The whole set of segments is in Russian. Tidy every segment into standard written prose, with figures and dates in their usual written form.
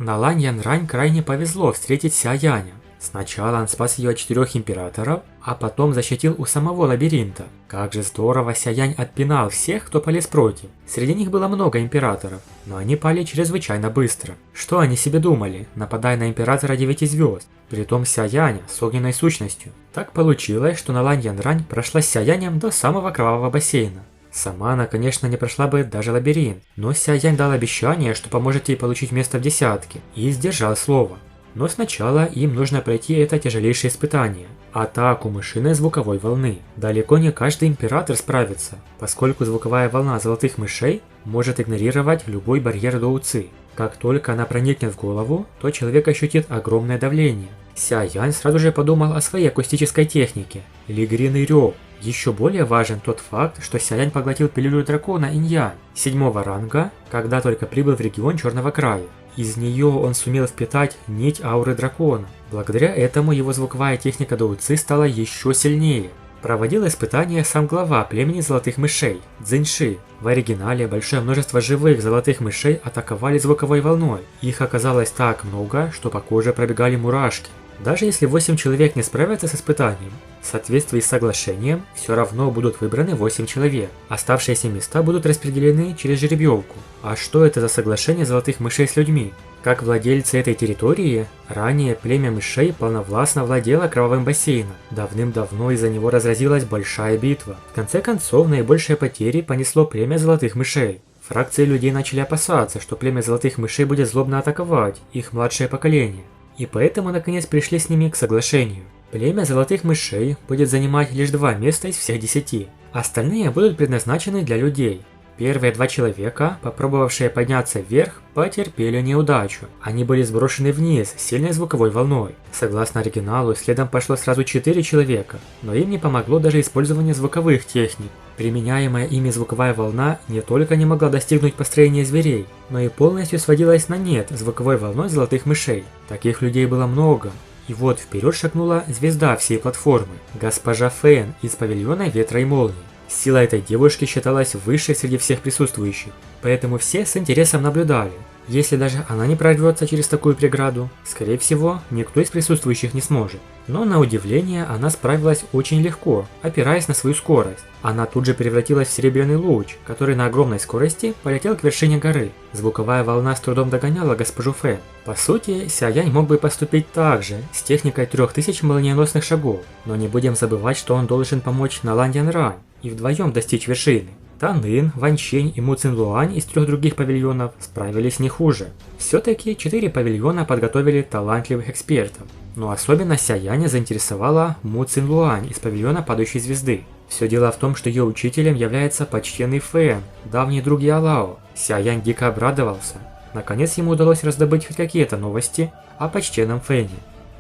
Налань Янрань крайне повезло встретить Ся Яня. Сначала он спас ее от 4 императоров, а потом защитил у самого лабиринта. Как же здорово Ся Янь отпинал всех, кто полез против. Среди них было много императоров, но они пали чрезвычайно быстро. Что они себе думали, нападая на императора 9 звезд, притом Ся Яня с огненной сущностью? Так получилось, что Налань Янрань прошла с Ся Янем до самого кровавого бассейна. Сама она, конечно, не прошла бы даже лабиринт, но Ся Янь дал обещание, что поможет ей получить место в десятке, и сдержал слово. Но сначала им нужно пройти это тяжелейшее испытание – атаку мышиной звуковой волны. Далеко не каждый император справится, поскольку звуковая волна золотых мышей может игнорировать любой барьер доуци. Как только она проникнет в голову, то человек ощутит огромное давление. Ся Янь сразу же подумал о своей акустической технике – лигриный рёв. Еще более важен тот факт, что Ся Янь поглотил пилюлю дракона Инь-Янь 7-го ранга, когда только прибыл в регион Черного края. Из нее он сумел впитать нить ауры дракона. Благодаря этому его звуковая техника доуци стала еще сильнее. Проводил испытание сам глава племени золотых мышей – Цзиньши. В оригинале большое множество живых золотых мышей атаковали звуковой волной. Их оказалось так много, что по коже пробегали мурашки. Даже если 8 человек не справятся с испытанием, в соответствии с соглашением все равно будут выбраны 8 человек. Оставшиеся места будут распределены через жеребьевку. А что это за соглашение золотых мышей с людьми? Как владельцы этой территории, ранее племя мышей полновластно владело кровавым бассейном. Давным-давно из-за него разразилась большая битва. В конце концов, наибольшие потери понесло племя золотых мышей. Фракции людей начали опасаться, что племя золотых мышей будет злобно атаковать их младшее поколение. И поэтому наконец пришли с ними к соглашению. Племя золотых мышей будет занимать лишь 2 места из всех 10. Остальные будут предназначены для людей. Первые 2 человека, попробовавшие подняться вверх, потерпели неудачу. Они были сброшены вниз сильной звуковой волной. Согласно оригиналу, следом пошло сразу 4 человека, но им не помогло даже использование звуковых техник. Применяемая ими звуковая волна не только не могла достигнуть построения зверей, но и полностью сводилась на нет звуковой волной золотых мышей. Таких людей было много. И вот вперед шагнула звезда всей платформы, госпожа Фэн из павильона Ветра и Молнии. Сила этой девушки считалась высшей среди всех присутствующих, поэтому все с интересом наблюдали. Если даже она не прорвется через такую преграду, скорее всего, никто из присутствующих не сможет. Но на удивление она справилась очень легко, опираясь на свою скорость. Она тут же превратилась в серебряный луч, который на огромной скорости полетел к вершине горы. Звуковая волна с трудом догоняла госпожу Фэн. По сути, Ся Янь мог бы поступить так же, с техникой 3000 молниеносных шагов, но не будем забывать, что он должен помочь Налань Янрань и вдвоем достичь вершины. Тан Ин, Ван Чэнь и Му Цинлуань из 3 других павильонов справились не хуже. Все-таки 4 павильона подготовили талантливых экспертов. Но особенно Ся Яня заинтересовала Му Цинлуань из павильона Падающей Звезды. Все дело в том, что ее учителем является почтенный Фэн, давний друг Ялао. Ся Янь дико обрадовался. Наконец ему удалось раздобыть хоть какие-то новости о почтенном Фэне.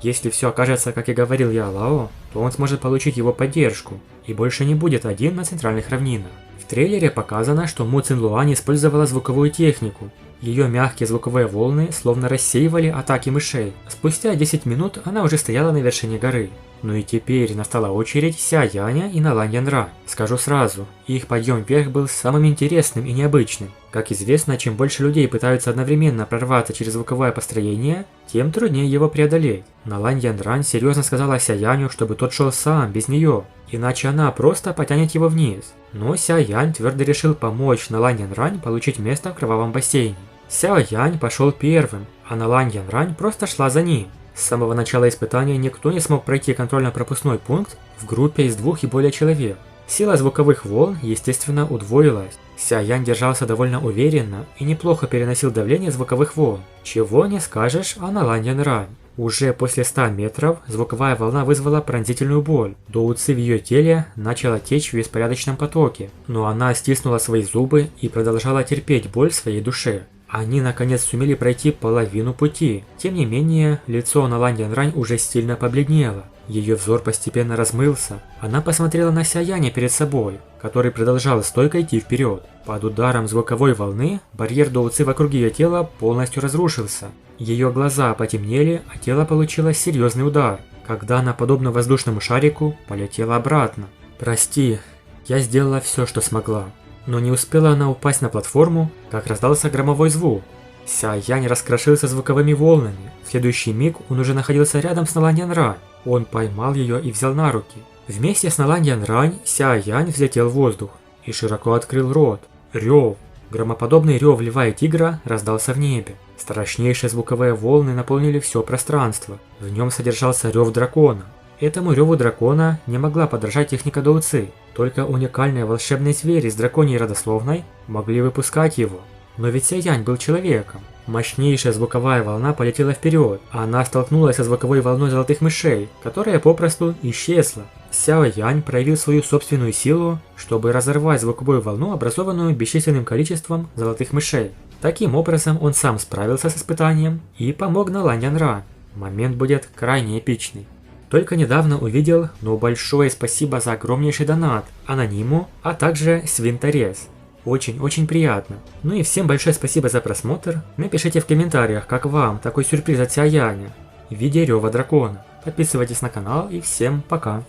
Если все окажется, как и говорил Ялао, то он сможет получить его поддержку и больше не будет один на центральных равнинах. В трейлере показано, что Му Цинлуань использовала звуковую технику. Ее мягкие звуковые волны словно рассеивали атаки мышей. Спустя 10 минут она уже стояла на вершине горы. Ну и теперь настала очередь Ся Яня и Налань Янрань. Скажу сразу, их подъем вверх был самым интересным и необычным. Как известно, чем больше людей пытаются одновременно прорваться через звуковое построение, тем труднее его преодолеть. Налань Янрань серьезно сказала Ся Яню, чтобы тот шел сам, без нее, иначе она просто потянет его вниз. Но Ся Янь твердо решил помочь Налань Янрань получить место в кровавом бассейне. Ся Янь пошел первым, а Налань Янрань просто шла за ним. С самого начала испытания никто не смог пройти контрольно-пропускной пункт в группе из 2 и более человек. Сила звуковых волн, естественно, удвоилась. Ся Янь держался довольно уверенно и неплохо переносил давление звуковых волн. Чего не скажешь о Налань Янрань. Уже после 100 метров звуковая волна вызвала пронзительную боль. Доуци в ее теле начала течь в беспорядочном потоке, но она стиснула свои зубы и продолжала терпеть боль в своей душе. Они наконец сумели пройти половину пути. Тем не менее, лицо Налань Янрань уже сильно побледнело. Ее взор постепенно размылся. Она посмотрела на Ся Яня перед собой, который продолжал стойко идти вперед. Под ударом звуковой волны барьер доуци вокруг ее тела полностью разрушился. Ее глаза потемнели, а тело получило серьезный удар, когда она, подобно воздушному шарику, полетела обратно. «Прости, я сделала все, что смогла». Но не успела она упасть на платформу, как раздался громовой звук. Ся Янь раскрошился звуковыми волнами. В следующий миг он уже находился рядом с Налань Янрань. Он поймал ее и взял на руки. Вместе с Налань Янрань Ся Янь взлетел в воздух и широко открыл рот. Рев. Громоподобный рев льва и тигра раздался в небе. Страшнейшие звуковые волны наполнили все пространство. В нем содержался рев дракона. Этому реву дракона не могла подражать техника Доуци. Только уникальные волшебные звери с драконьей родословной могли выпускать его. Но ведь Ся Янь был человеком. Мощнейшая звуковая волна полетела вперед, а она столкнулась со звуковой волной золотых мышей, которая попросту исчезла. Сяо Янь проявил свою собственную силу, чтобы разорвать звуковую волну, образованную бесчисленным количеством золотых мышей. Таким образом, он сам справился с испытанием и помог Налань Янрань. Момент будет крайне эпичный. Только недавно увидел, но большое спасибо за огромнейший донат Анониму, а также Свинторез. Очень приятно. Ну и всем большое спасибо за просмотр. Напишите в комментариях, как вам такой сюрприз от Ся Яня в виде рева дракона. Подписывайтесь на канал и всем пока.